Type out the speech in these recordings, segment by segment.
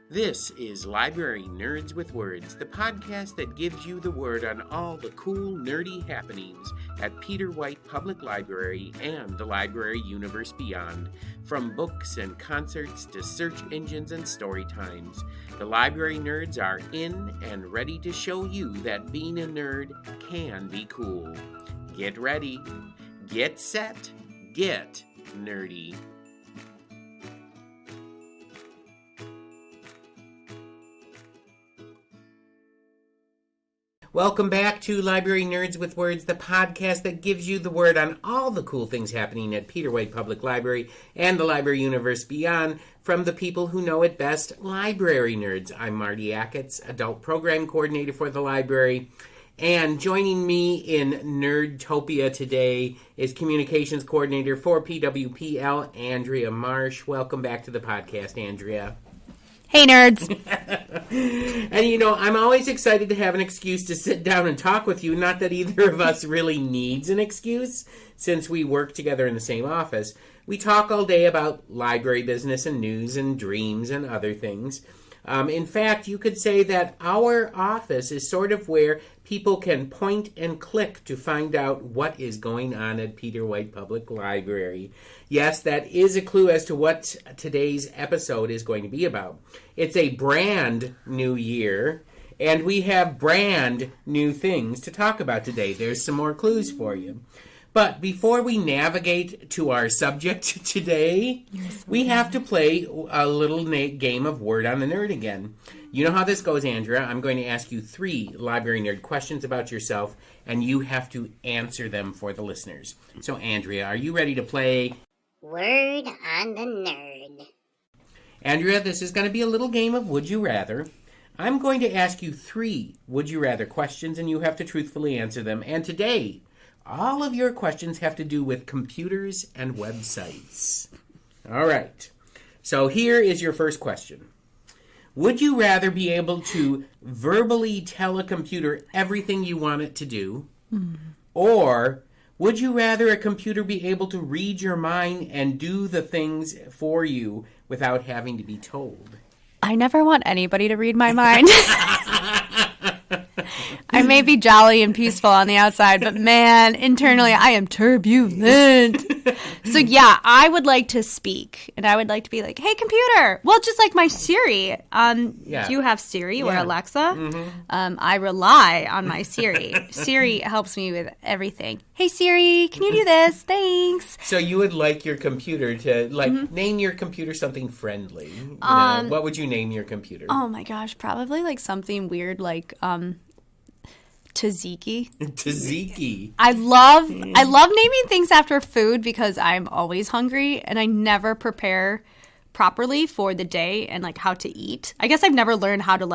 This is Library Nerds with Words, the podcast that gives you the word on all the cool, nerdy happenings at Peter White Public Library and the library universe beyond. From books and concerts to search engines and story times, the library nerds are in and ready to show you that being a nerd can be cool. Get ready, get set, get nerdy. Welcome back to Library Nerds with Words, the podcast that gives you the word on all the cool things happening at Peter White Public Library and the library universe beyond from the people who know it best, library nerds. I'm Marty Achatz, Adult Program Coordinator for the library, and joining me in Nerdtopia today is Communications Coordinator for PWPL, Andrea Marsh. Welcome back to the podcast, Andrea. Hey, nerds. And, you know, I'm always excited to have an excuse to sit down and talk with you. Not that either of us really needs an excuse, since we work together in the same office. We talk all day about library business and news and dreams and other things. In fact, you could say that our office is sort of where people can point and click to find out what is going on at Peter White Public Library. Yes, that is a clue as to what today's episode is going to be about. It's a brand new year, and we have brand new things to talk about today. There's some more clues for you. But before we navigate to our subject today, we have to play a little game of Word on the Nerd again. You know how this goes, Andrea. I'm going to ask you 3 library nerd questions about yourself, and you have to answer them for the listeners. So, Andrea, are you ready to play Word on the Nerd? Andrea, this is going to be a little game of Would You Rather. I'm going to ask you 3 Would You Rather questions, and you have to truthfully answer them. And today, all of your questions have to do with computers and websites. All right. So here is your first question. Would you rather be able to verbally tell a computer everything you want it to do? Or would you rather a computer be able to read your mind and do the things for you without having to be told? I never want anybody to read my mind. I may be jolly and peaceful on the outside, but man, internally I am turbulent. So yeah, I would like to speak, and I would like to be like, hey, computer. Well, just like my Siri. Do you have Siri or Alexa? Mm-hmm. I rely on my Siri. Siri helps me with everything. Hey, Siri, can you do this? Thanks. So you would like your computer to, name your computer something friendly. What would you name your computer? Oh my gosh, probably like something weird like tzatziki. Tzatziki. I love naming things after food because I'm always hungry and I never prepare properly for the day and like how to eat. I guess I've never learned how to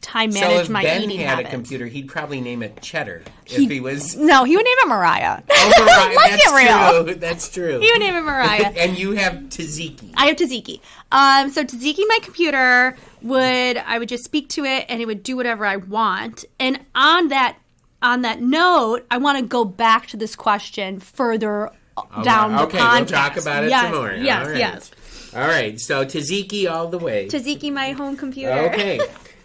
time manage my eating habits. So if Ben had a computer, he'd probably name it Cheddar he would name it Mariah. Oh, Mariah. Let's get real. That's true. He would name it Mariah. And you have tzatziki. I have tzatziki. So tzatziki, my computer, I would just speak to it and it would do whatever I want. And on that note, I want to go back to this question further down the podcast. Okay, we'll talk about it some more. Yes. All right, so tzatziki all the way. Tzatziki, my home computer. Okay.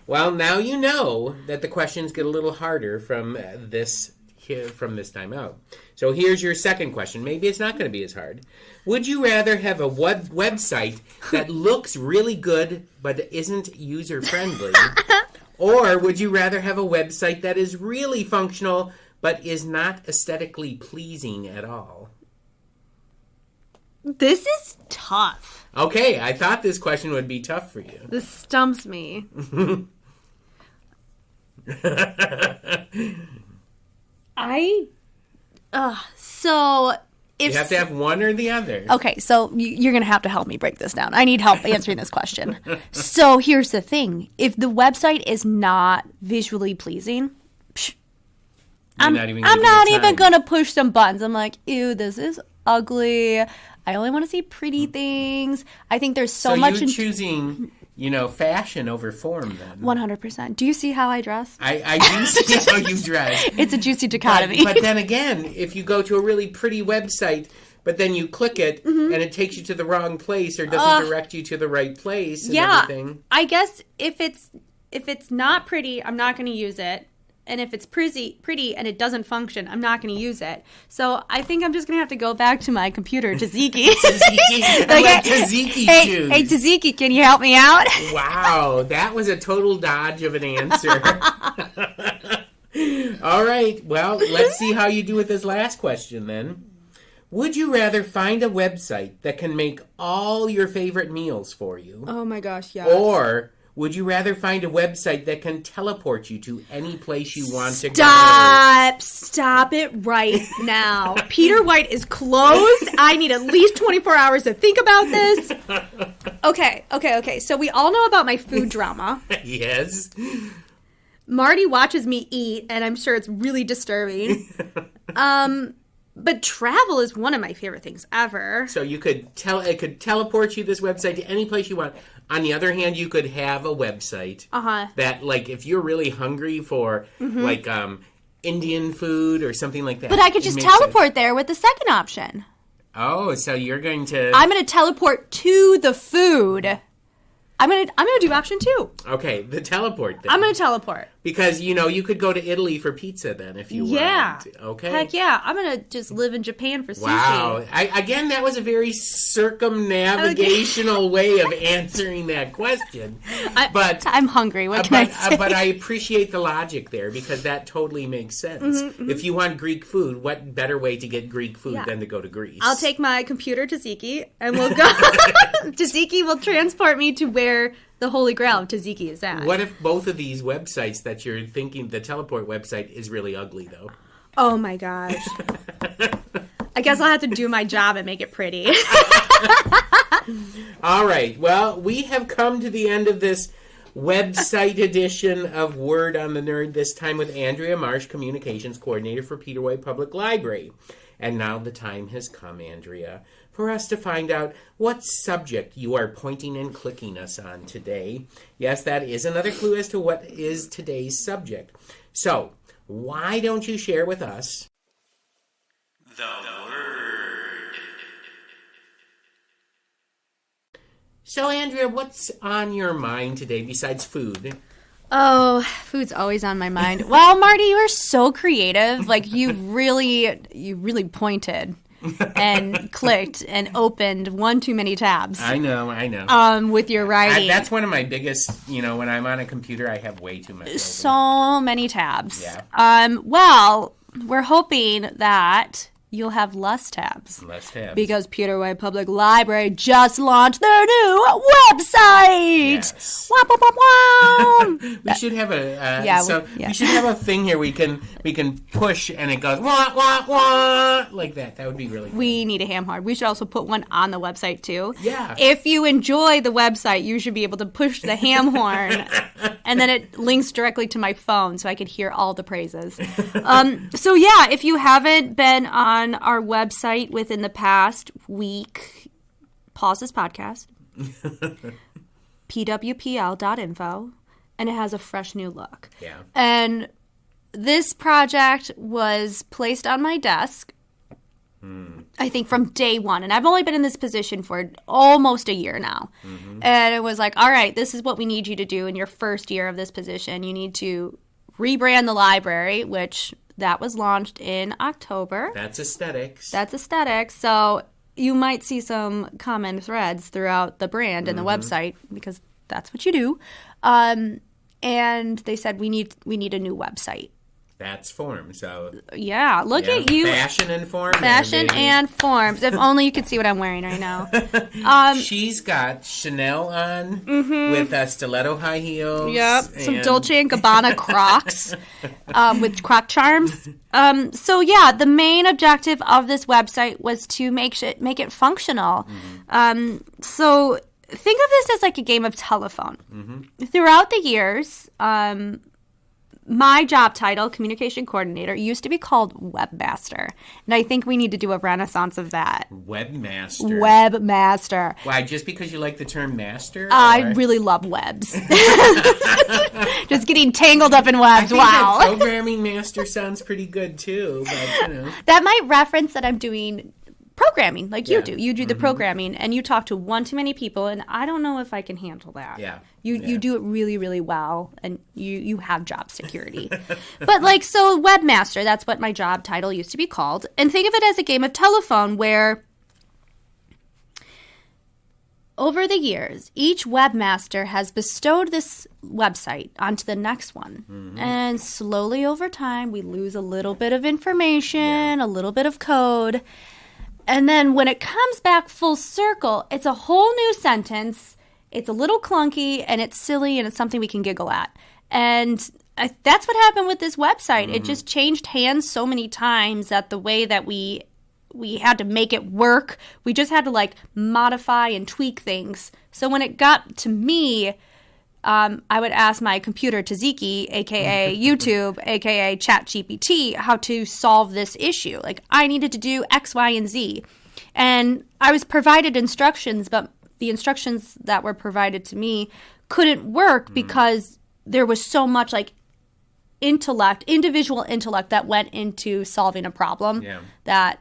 Well, now you know that the questions get a little harder from this time out. So here's your second question. Maybe it's not going to be as hard. Would you rather have a website that looks really good but isn't user-friendly? Or would you rather have a website that is really functional but is not aesthetically pleasing at all? This is tough. Okay, I thought this question would be tough for you. This stumps me. So if you have to have one or the other. Okay, so you're going to have to help me break this down. I need help answering this question. So here's the thing. If the website is not visually pleasing, I'm not even going to push some buttons. I'm like, ew, this is ugly. I only want to see pretty things. I think there's so much. So you're choosing, fashion over form then. 100%. Do you see how I dress? I do see how you dress. It's a juicy dichotomy. But then again, if you go to a really pretty website, but then you click it and it takes you to the wrong place or doesn't direct you to the right place and everything. I guess if it's not pretty, I'm not going to use it. And if it's pretty and it doesn't function, I'm not going to use it. So I think I'm just going to have to go back to my computer, Tzatziki. Tzatziki choose. Hey, Tzatziki, can you help me out? Wow, that was a total dodge of an answer. All right, well, let's see how you do with this last question then. Would you rather find a website that can make all your favorite meals for you? Oh my gosh, yes. Or would you rather find a website that can teleport you to any place you want to go? Stop it right now. Peter White is closed. I need at least 24 hours to think about this. Okay. So we all know about my food drama. Yes. Marty watches me eat, and I'm sure it's really disturbing. But travel is one of my favorite things ever. So you could it could teleport you this website to any place you want. On the other hand, you could have a website that, like, if you're really hungry for, like, Indian food or something like that. But I could just teleport there with the second option. Oh, so you're going to... I'm going to teleport to the food. I'm gonna do option 2. Okay, the teleport thing. I'm gonna teleport. Because, you could go to Italy for pizza then if you want. Okay. Heck yeah. I'm gonna just live in Japan for sushi. Wow. Again, that was a very circumnavigational way of answering that question. I'm hungry. What can I say? But I appreciate the logic there because that totally makes sense. If you want Greek food, what better way to get Greek food than to go to Greece? I'll take my computer Tzatziki and we'll go. Tzatziki will transport me to where the Holy Grail of Tzatziki is at. What if both of these websites that you're thinking, the teleport website, is really ugly, though? Oh, my gosh. I guess I'll have to do my job and make it pretty. All right. Well, we have come to the end of this website edition of Word on the Nerd, this time with Andrea Marsh, Communications Coordinator for Peter White Public Library. And now the time has come, Andrea, for us to find out what subject you are pointing and clicking us on today. Yes, that is another clue as to what is today's subject. So, why don't you share with us the word? So, Andrea, what's on your mind today besides food? Oh, food's always on my mind. Well, Marty, you are so creative. Like, you really pointed and clicked and opened one too many tabs. I know. With your writing. That's one of my biggest, when I'm on a computer, I have way too much open. So many tabs. Yeah. Well, we're hoping that you'll have less tabs. Less tabs. Because Peter White Public Library just launched their new website. Yes. Wah, wah, wah, wah. We should have a we should have a thing here we can push and it goes wah wah wah like that. That would be really cool. We need a ham horn. We should also put one on the website too. Yeah. If you enjoy the website, you should be able to push the ham horn and then it links directly to my phone so I could hear all the praises. So yeah, if you haven't been on our website within the past week, pause this podcast. pwpl.info, and it has a fresh new look. Yeah. And this project was placed on my desk, I think, from day one. And I've only been in this position for almost a year now. And it was like, all right, this is what we need you to do in your first year of this position. You need to rebrand the library, which that was launched in October. That's aesthetics. So you might see some common threads throughout the brand and the website because that's what you do. And they said we need a new website. That's form. So yeah, look at you. Fashion and form. Fashion and forms. If only you could see what I'm wearing right now. She's got Chanel on with stiletto high heels. Yep. Some Dolce & Gabbana Crocs with Croc charms. So yeah, the main objective of this website was to make it functional. So think of this as like a game of telephone. Throughout the years, my job title, communication coordinator, used to be called webmaster. And I think we need to do a renaissance of that. Webmaster. Why, just because you like the term master? I really love webs. Just getting tangled up in webs. I think programming master sounds pretty good too. But, That might reference that I'm doing programming like you do. You do the programming, and you talk to one too many people, and I don't know if I can handle that. Yeah. You do it really, really well, and you have job security. But, like, so webmaster, that's what my job title used to be called. And think of it as a game of telephone where over the years, each webmaster has bestowed this website onto the next one. Mm-hmm. And slowly over time, we lose a little bit of information, a little bit of code. And then when it comes back full circle, it's a whole new sentence. It's a little clunky, and it's silly, and it's something we can giggle at. And that's what happened with this website. Mm-hmm. It just changed hands so many times that the way that we had to make it work. We just had to, like, modify and tweak things. So when it got to me, I would ask my computer tzatziki, a.k.a. YouTube, a.k.a. ChatGPT, how to solve this issue. Like, I needed to do X, Y, and Z. And I was provided instructions, but the instructions that were provided to me couldn't work because there was so much, like, individual intellect that went into solving a problem that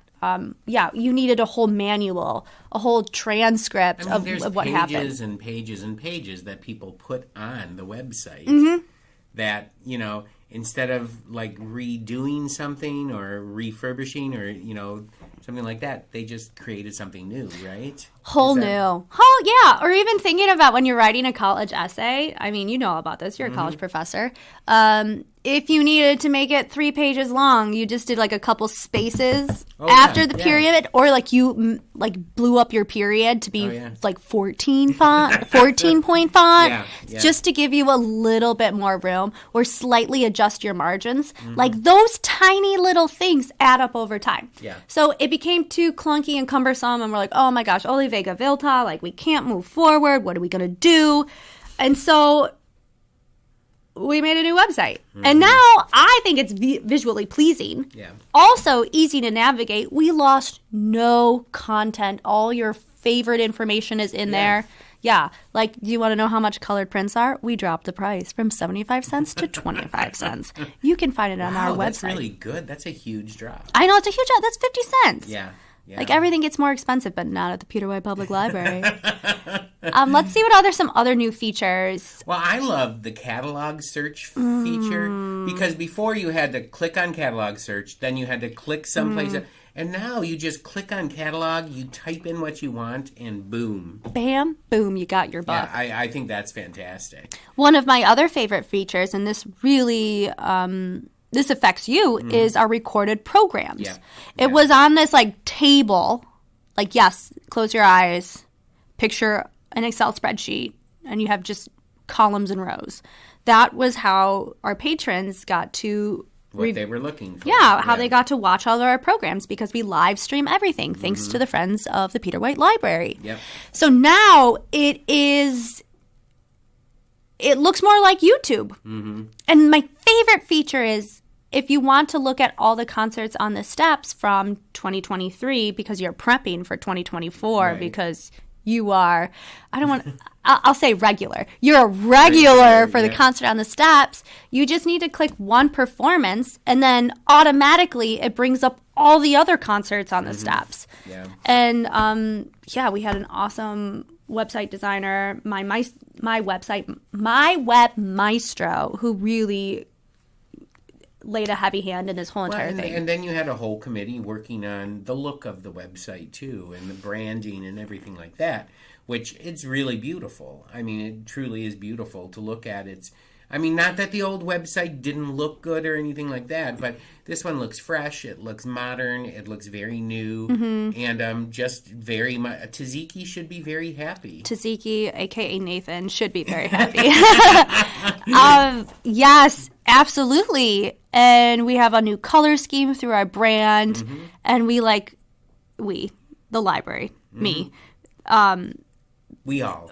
you needed a whole manual, a whole transcript of what happened. There's pages and pages and pages that people put on the website that, you know, instead of, like, redoing something or refurbishing or, you know, something like that, they just created something new, right? Or even thinking about when you're writing a college essay. I mean, you know about this. You're a college professor. If you needed to make it 3 pages long, you just did, like, a couple spaces after the period, or, like, you blew up your period to be like 14 point font, just to give you a little bit more room, or slightly adjust your margins. Like, those tiny little things add up over time. So it became too clunky and cumbersome, and we're like, oh my gosh, Oli Vega Vilta, like, we can't move forward. What are we gonna do? And so we made a new website. And now I think it's visually pleasing. Also easy to navigate. We lost no content. All your favorite information is in there. Like, do you want to know how much colored prints are? We dropped the price from 75 cents to 25 cents. You can find it on our website. That's really good. That's a huge drop. I know, it's a huge drop. That's 50 cents. Like, everything gets more expensive, but not at the Peter White Public Library. Let's see what some other new features. Well, I love the catalog search feature, because before you had to click on catalog search, then you had to click someplace, and now you just click on catalog, you type in what you want, and boom. Bam, boom, you got your book. Yeah, I think that's fantastic. One of my other favorite features, and this really... this affects you, is our recorded programs. It was on this, like, table. Like, yes, close your eyes, picture an Excel spreadsheet, and you have just columns and rows. That was how our patrons got to... what they were looking for. How they got to watch all of our programs, because we live stream everything, thanks to the friends of the Peter White Library. So now it looks more like YouTube. And my favorite feature is, if you want to look at all the concerts on the steps from 2023, because you're prepping for 2024, because you are, I'll say regular. You're a regular for the concert on the steps. You just need to click one performance, and then automatically it brings up all the other concerts on the steps. And we had an awesome website designer, my web maestro, who really laid a heavy hand in this whole entire thing. And then you had a whole committee working on the look of the website, too, and the branding and everything like that, which it's really beautiful. I mean, it truly is beautiful to look at. Not that the old website didn't look good or anything like that, but this one looks fresh, it looks modern, it looks very new, and just very much... Tzatziki should be very happy. Tzatziki, a.k.a. Nathan, should be very happy. Yes, absolutely. And we have a new color scheme through our brand, and the library, me. We all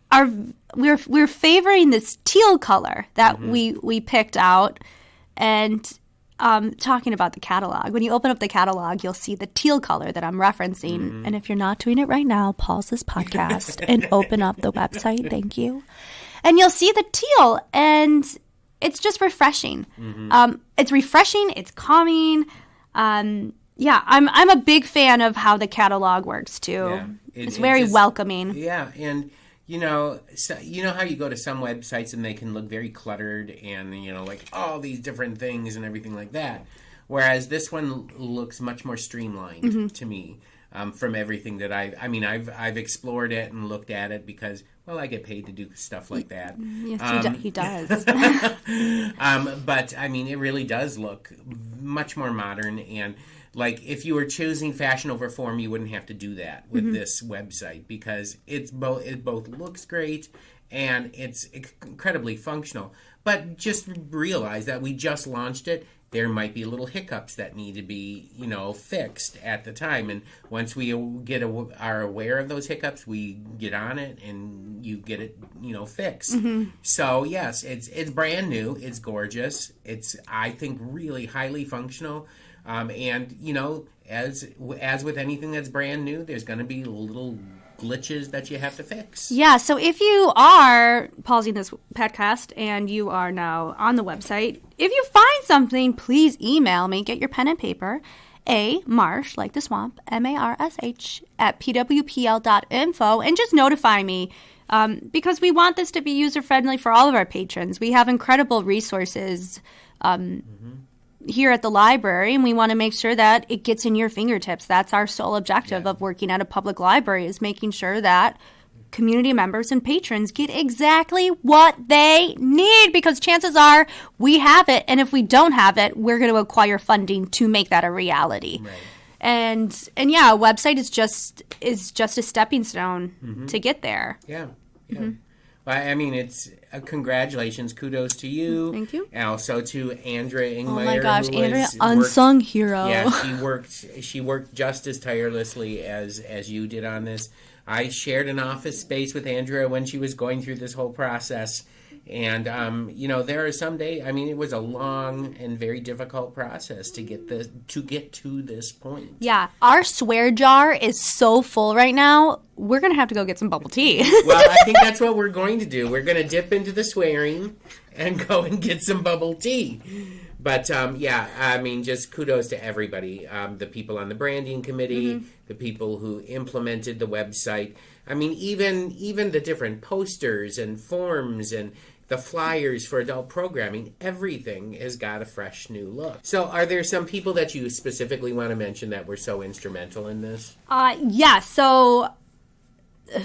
are... We're favoring this teal color that we picked out. And talking about the catalog, when you open up the catalog, you'll see the teal color that I'm referencing. And if you're not doing it right now, pause this podcast and open up the website. Thank you. And you'll see the teal, and it's just refreshing. It's refreshing. It's calming. Yeah, I'm a big fan of how the catalog works too. Yeah. It's very welcoming. Yeah, and you know how you go to some websites and they can look very cluttered and like all these different things and everything like that. Whereas this one looks much more streamlined to me. From everything that I've explored it and looked at it because, well, I get paid to do stuff like that. Yes, he does. But I mean, it really does look much more modern. And like, if you were choosing fashion over form, you wouldn't have to do that with this website because it both looks great and it's incredibly functional. But just realize that we just launched it. There might be little hiccups that need to be, fixed at the time. And once we are aware of those hiccups, we get on it and you get it, fixed. So yes, it's brand new. It's gorgeous. It's, I think, really highly functional. And as with anything that's brand new, there's going to be little glitches that you have to fix. Yeah, so if you are pausing this podcast and you are now on the website, if you find something, please email me. Get your pen and paper. Marsh, like the swamp, MARSH, at pwpl.info, and just notify me because we want this to be user-friendly for all of our patrons. We have incredible resources here at the library, and we want to make sure that it gets in your fingertips. That's our sole objective of working at a public library, is making sure that community members and patrons get exactly what they need, because chances are we have it, and if we don't have it, we're going to acquire funding to make that a reality. Right. And yeah, a website is just a stepping stone to get there. Yeah. Well, I mean, it's congratulations, kudos to you. Thank you. And also to Andrea Ingmeyer. Oh my gosh, Andrea, unsung hero. Yeah, she worked just as tirelessly as you did on this. I shared an office space with Andrea when she was going through this whole process. And, there are some days, I mean, it was a long and very difficult process to get to this point. Yeah, our swear jar is so full right now, we're going to have to go get some bubble tea. Well, I think that's what we're going to do. We're going to dip into the swearing and go and get some bubble tea. But, I mean, just kudos to everybody. The people on the branding committee, the people who implemented the website. I mean, even the different posters and forms and the flyers for adult programming, everything has got a fresh new look. So are there some people that you specifically want to mention that were so instrumental in this? Yeah, so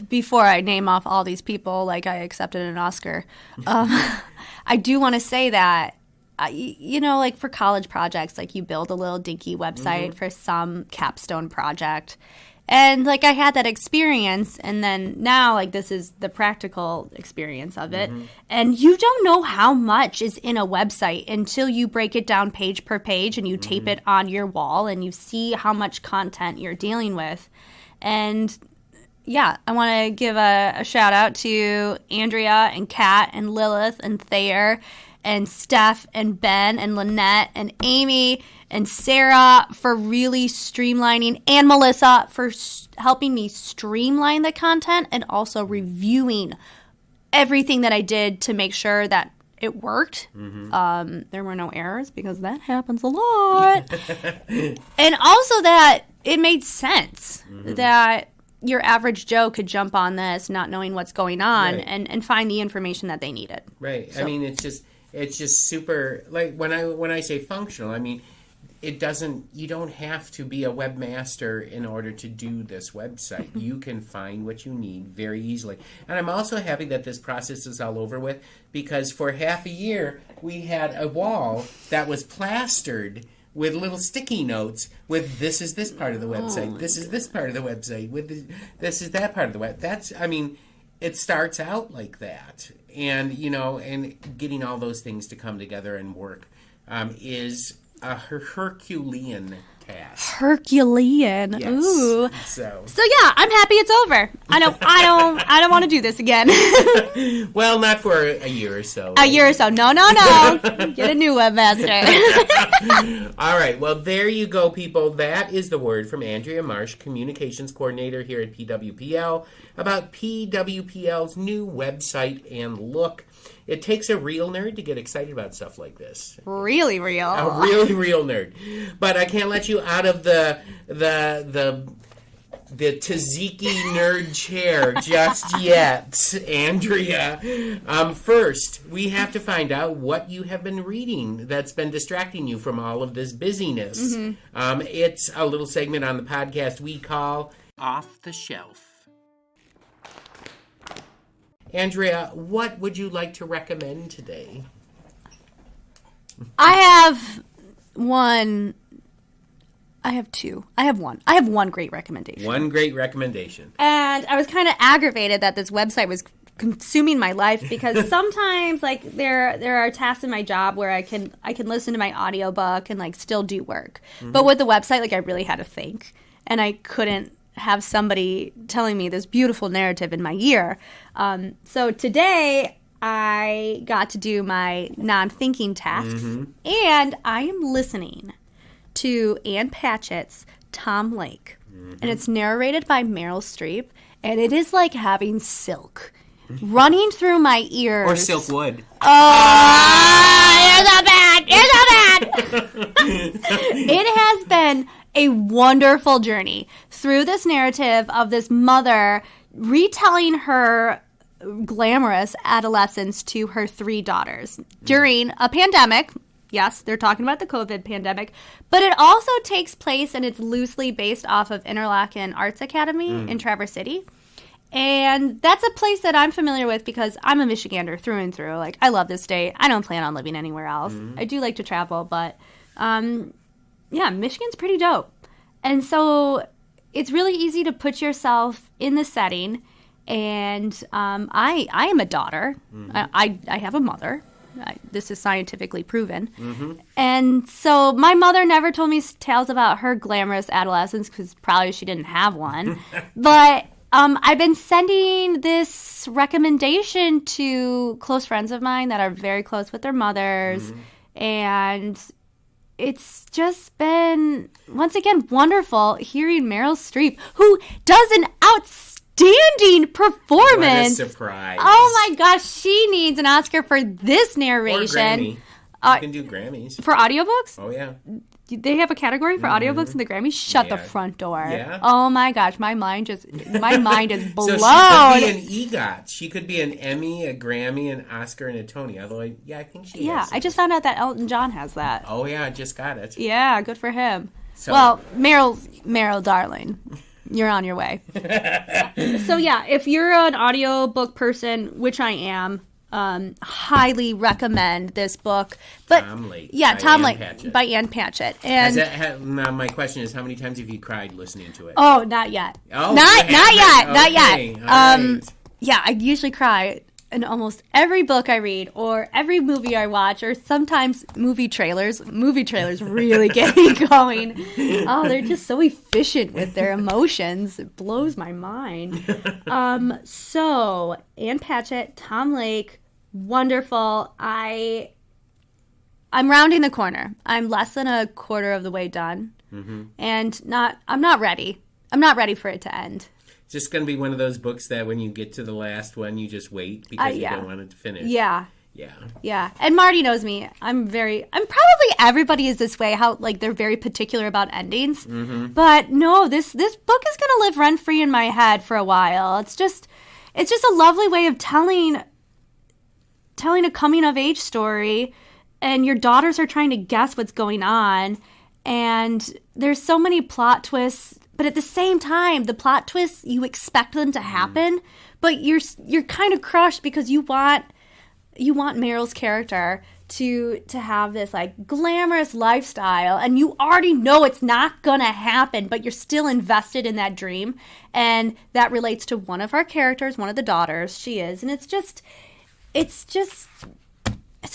before I name off all these people, like I accepted an Oscar, I do want to say that, like for college projects, like you build a little dinky website for some capstone project. And, like, I had that experience, and then now, like, this is the practical experience of it. And you don't know how much is in a website until you break it down page per page and you tape it on your wall and you see how much content you're dealing with. And, yeah, I want to give a shout-out to Andrea and Kat and Lilith and Thayer and Steph and Ben and Lynette and Amy and Sarah for really streamlining, and Melissa for helping me streamline the content and also reviewing everything that I did to make sure that it worked. There were no errors, because that happens a lot. And also that it made sense that your average Joe could jump on this not knowing what's going on and find the information that they needed. Right. So, I mean, it's just super, like, when I say functional, I mean, you don't have to be a webmaster in order to do this website. You can find what you need very easily. And I'm also happy that this process is all over with, because for half a year, we had a wall that was plastered with little sticky notes with this is this part of the website, this is this part of the website, this is that part of the web. It starts out like that. And, and getting all those things to come together and work is a Herculean task. Herculean. Yes. Ooh. So yeah, I'm happy it's over. I don't want to do this again. Well, not for a year or so. A year or so. No. Get a new webmaster. All right. Well, there you go, people. That is the word from Andrea Marsh, Communications Coordinator here at PWPL, about PWPL's new website and look. It takes a real nerd to get excited about stuff like this. Really real. A really real nerd. But I can't let you out of the tzatziki nerd chair just yet, Andrea. First, we have to find out what you have been reading that's been distracting you from all of this busyness. It's a little segment on the podcast we call Off the Shelf. Andrea, what would you like to recommend today? I have one. I have two. I have one. I have one great recommendation. One great recommendation. And I was kind of aggravated that this website was consuming my life because sometimes like there are tasks in my job where I can listen to my audiobook and like still do work. But with the website, like I really had to think, and I couldn't have somebody telling me this beautiful narrative in my ear. So today I got to do my non-thinking tasks, and I am listening to Ann Patchett's Tom Lake. And it's narrated by Meryl Streep, and it is like having silk running through my ears. Or silk wood. Oh, you're so bad! You're so bad! It has been a wonderful journey through this narrative of this mother retelling her glamorous adolescence to her 3 daughters during a pandemic. Yes, they're talking about the COVID pandemic, but it also takes place and it's loosely based off of Interlaken Arts Academy in Traverse City. And that's a place that I'm familiar with because I'm a Michigander through and through. Like, I love this state. I don't plan on living anywhere else. I do like to travel, but yeah, Michigan's pretty dope. And so it's really easy to put yourself in the setting. And I am a daughter. I have a mother. This is scientifically proven. And so my mother never told me tales about her glamorous adolescence because probably she didn't have one. But I've been sending this recommendation to close friends of mine that are very close with their mothers. And it's just been, once again, wonderful hearing Meryl Streep, who does an outstanding performance. What a surprise. Oh my gosh, she needs an Oscar for this narration. Or Grammy. You can do Grammys. For audiobooks? Oh, yeah. They have a category for audiobooks in the Grammys? Shut the front door. Yeah. Oh my gosh, my mind is blown. So she could be an EGOT. She could be an Emmy, a Grammy, an Oscar, and a Tony. Although, I think she has. I just found out that Elton John has that. Oh, yeah, I just got it. Yeah, good for him. So, well, Meryl, darling, you're on your way. So, yeah, if you're an audiobook person, which I am, highly recommend this book. But Tom Lake. Yeah, Tom Lake Patchett. by Ann Patchett. And now my question is, how many times have you cried listening to it? oh, not yet. Oh, not yet. Okay. Not yet. All right. Yeah, I usually cry in almost every book I read or every movie I watch, or sometimes movie trailers. Movie trailers really get me going. Oh, they're just so efficient with their emotions. It blows my mind. So, Ann Patchett, Tom Lake, wonderful. I'm rounding the corner. I'm less than a quarter of the way done. And I'm not ready. I'm not ready for it to end. It's just going to be one of those books that when you get to the last one, you just wait because you don't want it to finish. Yeah. Yeah. Yeah. And Marty knows me. I'm probably everybody is this way, how like they're very particular about endings. But no, this book is going to live rent free in my head for a while. It's just a lovely way of telling a coming of age story, and your daughters are trying to guess what's going on, and there's so many plot twists, but at the same time the plot twists you expect them to happen, but you're kind of crushed because you want Meryl's character to have this like glamorous lifestyle, and you already know it's not gonna happen, but you're still invested in that dream. And that relates to one of our characters, one of the daughters. She is, and it's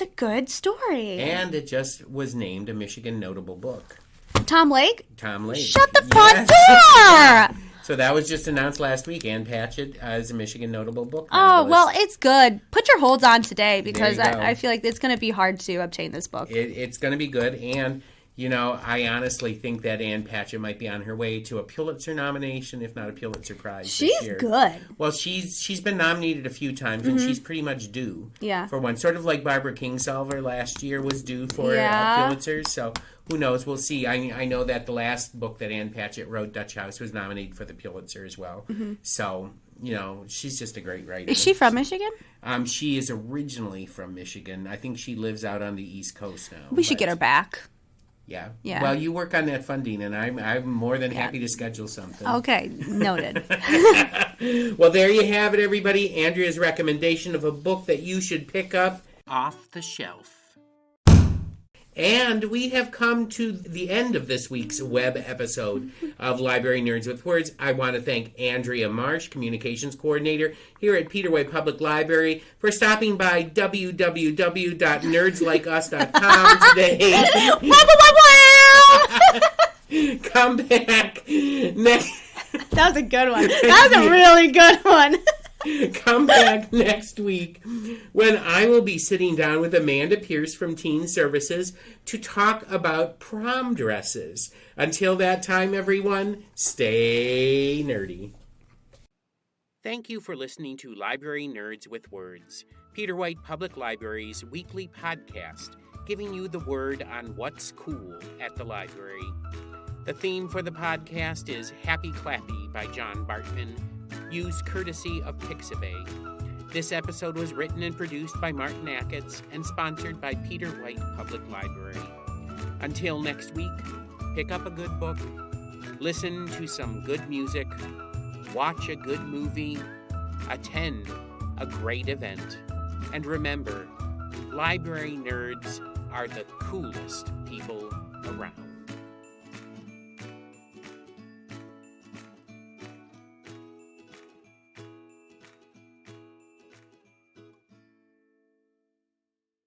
a good story. And it just was named a Michigan notable book. Tom Lake? Tom Lake. Shut the front door! So that was just announced last week. Ann Patchett is a Michigan notable book Oh, novelist. well, it's good. Put your holds on today because There you go. I feel like it's going to be hard to obtain this book. It's going to be good. And You know, I honestly think that Ann Patchett might be on her way to a Pulitzer nomination, if not a Pulitzer Prize She's this year. good. Well, she's been nominated a few times, and she's pretty much due for one. Sort of like Barbara Kingsolver last year was due for Pulitzer. So who knows? We'll see. I know that the last book that Ann Patchett wrote, Dutch House, was nominated for the Pulitzer as well. So, you know, she's just a great writer. Is she from Michigan? She is originally from Michigan. I think she lives out on the East Coast now. We should get her back. Yeah. Yeah. Well, you work on that funding, and I'm more than happy to schedule something. Okay, noted. Well, there you have it, everybody. Andrea's recommendation of a book that you should pick up off the shelf. And we have come to the end of this week's web episode of Library Nerds with Words. I want to thank Andrea Marsh, Communications Coordinator here at Peter White Public Library, for stopping by www.nerdslikeus.com today. Come back next... That was a good one. That was a really good one. Come back next week when I will be sitting down with Amanda Pierce from Teen Services to talk about prom dresses. Until that time, everyone, stay nerdy. Thank you for listening to Library Nerds with Words, Peter White Public Library's weekly podcast, giving you the word on what's cool at the library. The theme for the podcast is Happy Clappy by John Bartman, used courtesy of Pixabay. This episode was written and produced by Martin Acketts and sponsored by Peter White Public Library. Until next week, pick up a good book, listen to some good music, watch a good movie, attend a great event, and remember, library nerds are the coolest people around.